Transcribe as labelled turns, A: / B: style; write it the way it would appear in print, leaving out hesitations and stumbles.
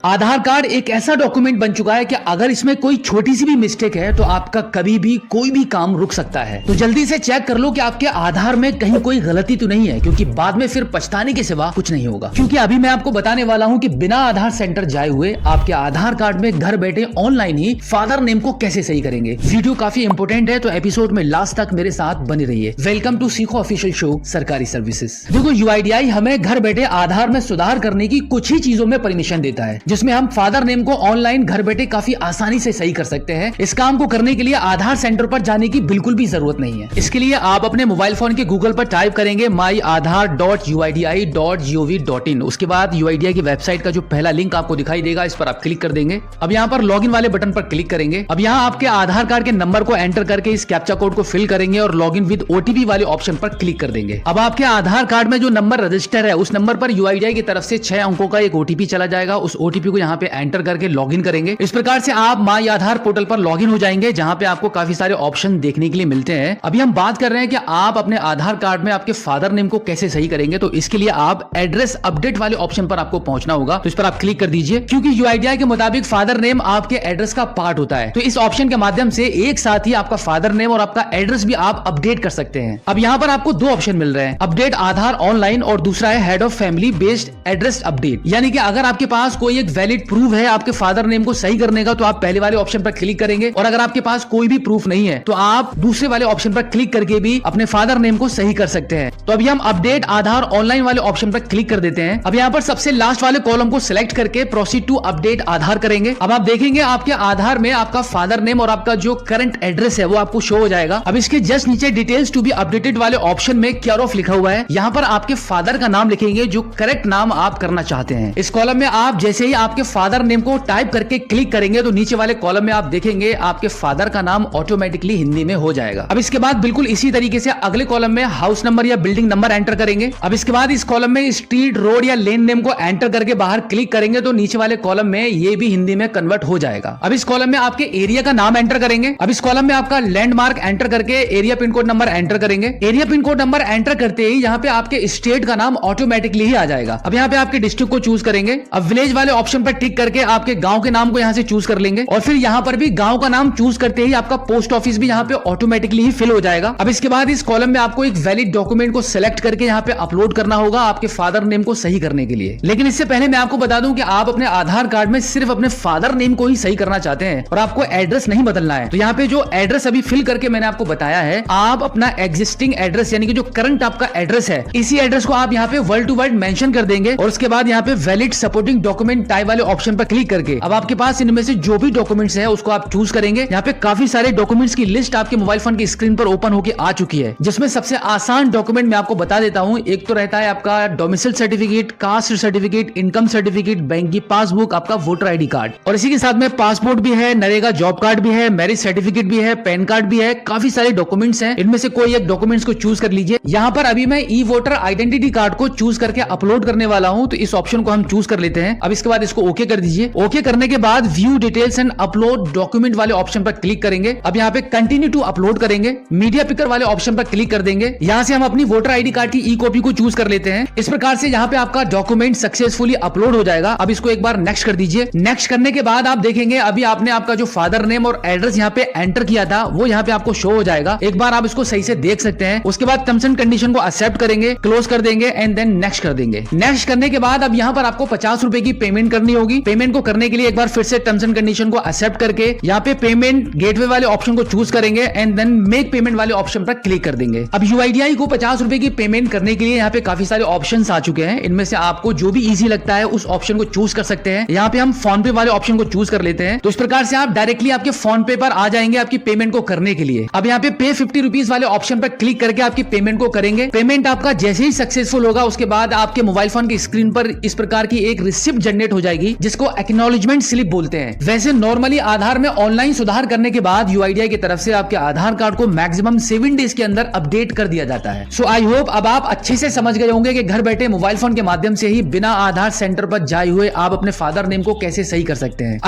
A: आधार card एक ऐसा document बन चुका है कि अगर इसमें कोई छोटी सी भी मिस्टेक है तो आपका कभी भी कोई भी काम रुक सकता है। तो जल्दी से चेक कर लो कि आपके आधार में कहीं कोई गलती तो नहीं है, क्योंकि बाद में फिर पछताने के सिवा कुछ नहीं होगा। क्योंकि अभी मैं आपको बताने वाला हूं कि बिना आधार सेंटर जाए हुए आपके आधार कार्ड में घर बैठे ऑनलाइन ही फादर नेम को कैसे सही करेंगे। वीडियो काफी इंपोर्टेंट है, तो एपिसोड में लास्ट तक मेरे साथ बने रहिए। वेलकम टू सीखो ऑफिशियल शो सरकारी सर्विसेज। देखो, यूआईडीआई हमें घर बैठे आधार में सुधार करने की कुछ ही चीजों में परमिशन देता है, जिसमें हम फादर नेम को ऑनलाइन घर बैठे काफी आसानी से सही कर सकते हैं। इस काम को करने के लिए आधार सेंटर पर जाने की बिल्कुल भी जरूरत नहीं है। इसके लिए आप अपने मोबाइल फोन के गूगल पर टाइप करेंगे myaadhar.uidi.gov.in। उसके बाद यूआईडीआई की वेबसाइट का जो पहला लिंक आपको दिखाई देगा, इस पर आप क्लिक कर देंगे। अब यहाँ पर लॉगिन वाले बटन पर क्लिक करेंगे। अब यहाँ आपके आधार कार्ड के नंबर को एंटर करके इस कैप्चा कोड को फिल करेंगे और लॉगिन विद ओटीपी वाले ऑप्शन पर क्लिक कर देंगे। अब आपके आधार कार्ड में जो नंबर रजिस्टर है उस नंबर पर यूआईडीआई की तरफ से 6 अंकों का एक ओटीपी चला जाएगा। उस ओटीपी को यहाँ पे एंटर करके लॉगिन करेंगे। इस प्रकार से आप माई आधार पोर्टल पर लॉगिन हो जाएंगे, जहां पे आपको काफी सारे ऑप्शन देखने के लिए मिलते हैं। अभी हम बात कर रहे हैं कि आप अपने आधार कार्ड में आपके फादर नेम को कैसे सही करेंगे। तो इसके लिए आप एड्रेस अपडेट वाले ऑप्शन पर आपको पहुंचना होगा, तो इस पर आप क्लिक कर दीजिए। क्योंकि यूआईडीआई के मुताबिक फादर नेम आपके एड्रेस का पार्ट होता है, तो इस ऑप्शन के माध्यम से एक साथ ही आपका फादर नेम और आपका एड्रेस भी आप अपडेट कर सकते हैं। अब यहाँ पर आपको 2 ऑप्शन मिल रहे हैं, अपडेट आधार ऑनलाइन और दूसरा है head of family based address update. यानी कि अगर आपके पास कोई एक वैलिड प्रूफ है आपके फादर नेम को सही करने का, तो आप पहले वाले ऑप्शन पर क्लिक करेंगे, और अगर आपके पास कोई भी प्रूफ नहीं है तो आप दूसरे वाले ऑप्शन पर क्लिक करके भी अपने फादर नेम को सही कर सकते हैं। तो अभी हम अपडेट आधार ऑनलाइन वाले ऑप्शन पर क्लिक कर देते हैं। अब यहाँ पर सबसे लास्ट वाले कॉलम को सिलेक्ट करके प्रोसीड टू अपडेट आधार करेंगे। अब आप देखेंगे आपके आधार में आपका फादर नेम और आपका जो करंट एड्रेस है वो आपको शो हो जाएगा। अब इसके जस्ट नीचे डिटेल्स टू बी अपडेटेड वाले ऑप्शन में केयर ऑफ लिखा हुआ है। यहाँ पर आपके फादर का नाम लिखेंगे जो करेक्ट नाम आप करना चाहते हैं। इस कॉलम में आप जैसे ही आपके फादर नेम को टाइप करके क्लिक करेंगे तो नीचे वाले कॉलम में आप देखेंगे आपके फादर का नाम ऑटोमेटिकली हिंदी में हो जाएगा। अब इसके बाद बिल्कुल इसी तरीके से अगले कॉलम में हाउस नंबर या बिल्डिंग नंबर एंटर करेंगे। अब इसके बाद इस कॉलम में स्ट्रीट, रोड या लेन नेम को एंटर करके बाहर क्लिक करेंगे तो नीचे वाले कॉलम में ये भी हिंदी में कन्वर्ट हो जाएगा। अब इस कॉलम में आपके एरिया का नाम एंटर करेंगे। अब इस कॉलम में आपका लैंडमार्क एंटर करके area pin code number enter करेंगे। Area pin code number enter करते ही यहाँ पे आपके स्टेट का नाम ऑटोमेटिकली ही आ जाएगा। अब यहाँ पे आपके डिस्ट्रिक्ट को चूज करेंगे। अब विलेज वाले ऑप्शन पर टिक करके आपके गांव के नाम को यहाँ से चूज कर लेंगे, और फिर यहाँ पर भी गांव का नाम चूज करते ही आपका पोस्ट ऑफिस भी यहाँ पे ऑटोमेटिकली ही फिल हो जाएगा। अब इसके बाद इस कॉलम में आपको एक वैलिड डॉक्यूमेंट को सिलेक्ट करके यहाँ पे अपलोड करना होगा आपके फादर नेम को सही करने के लिए। लेकिन इससे पहले मैं आपको बता दूं कि आप अपने आधार कार्ड में सिर्फ अपने फादर नेम को ही सही करना चाहते हैं और आपको एड्रेस नहीं बदलना है। तो यहाँ पे जो एड्रेस अभी फिल करके मैंने आपको बताया है, आप अपना एग्जिस्टिंग एड्रेस यानी कि जो करंट आपका एड्रेस है, इसी एड्रेस को आप यहाँ पे वर्ड टू वर्ड मेंशन कर देंगे, और उसके बाद यहाँ पे वैलिड सपोर्टिंग डॉक्यूमेंट टाइप वाले ऑप्शन पर क्लिक करके अब आपके पास इनमें से जो भी डॉक्यूमेंट्स है उसको आप चूज करेंगे। यहाँ पे काफी सारे डॉक्यूमेंट्स की लिस्ट आपके मोबाइल फोन की स्क्रीन पर ओपन होकर आ चुकी है, जिसमें सबसे आसान डॉक्यूमेंट मैं आपको बता देता हूँ। एक तो रहता है आपका domicile certificate, caste certificate, income certificate, bank की पासबुक, आपका वोटर आईडी कार्ड, और इसी के साथ में पासपोर्ट भी है, नरेगा जॉब कार्ड भी है, मैरिज सर्टिफिकेट भी है, पैन कार्ड भी है। काफी सारे डॉक्यूमेंट्स हैं, इनमें से कोई एक डॉक्यूमेंट्स को चूज कर लीजिए। यहाँ पर अभी मैं ई वोटर आइडेंटिटी कार्ड को चूज करके अपलोड करने वाला हूँ, तो इस ऑप्शन को हम चूज कर लेते हैं। अब इसके बाद इसको ओके कर दीजिए। ओके करने के बाद view details and upload document वाले ऑप्शन पर क्लिक करेंगे। अब यहाँ पे कंटिन्यू टू अपलोड करेंगे। मीडिया पिकर वाले ऑप्शन पर क्लिक कर देंगे। यहाँ से हम अपनी वोटर आईडी कार्ड की ई कॉपी को चूज कर लेते हैं। इस प्रकार से यहाँ पे आपका डॉक्यूमेंट सक्सेसफुली अपलोड हो जाएगा। अब इसको एक बार नेक्स्ट कर दीजिए। नेक्स्ट करने के बाद आप देखेंगे अभी आपने आपका जो फादर नेम और एड्रेस यहाँ पे एंटर किया था वो यहाँ पे आपको शो हो जाएगा। एक बार आप इसको सही से देख सकते हैं। उसके बाद टर्म्स एंड कंडीशन को एक्सेप्ट करेंगे, क्लोज कर देंगे एंड देन नेक्स्ट कर देंगे। नेक्स्ट करने के बाद अब यहाँ पर आपको 50 रुपए की पेमेंट करनी होगी। पेमेंट को करने के लिए एक बार फिर से टर्म्स एंड कंडीशन को एक्सेप्ट करके यहाँ पे पेमेंट गेटवे वाले ऑप्शन को चूज करेंगे एंड देन मेक पेमेंट वाले ऑप्शन पर क्लिक कर देंगे। अब यूआईडीआई को 50 रुपए की पेमेंट करने के लिए यहाँ पे काफी सारे ऑप्शंस आ चुके हैं। इनमें से आपको जो भी इजी लगता है उस ऑप्शन को चूज कर सकते हैं। यहाँ पे हम फोन पे वाले ऑप्शन को चूज कर लेते हैं। तो इस प्रकार से आप डायरेक्टली आपके फोन पे पर आ जाएंगे आपकी पेमेंट को करने के लिए। अब यहाँ पे पे 50 रुपीज वाले ऑप्शन पर क्लिक करके आपकी पेमेंट को करेंगे। पेमेंट आपका जैसे ही सक्सेसफुल होगा उसके बाद आपके मोबाइल फोन की स्क्रीन पर इस प्रकार की एक रिसिप्ट जनरेट हो जाएगी, जिसको एक्नॉलेजमेंट स्लिप बोलते हैं। वैसे नॉर्मली आधार में ऑनलाइन सुधार करने के बाद यूआईडीआई की तरफ से आपके आधार कार्ड को मैक्सिमम 7 डेज के अंदर अपडेट कर दिया जाता है। सो आई होप अब आप अच्छे से समझ गए होंगे कि घर बैठे मोबाइल फोन के माध्यम से ही बिना आधार सेंटर पर जाए हुए आप अपने फादर नेम को कैसे सही कर सकते हैं।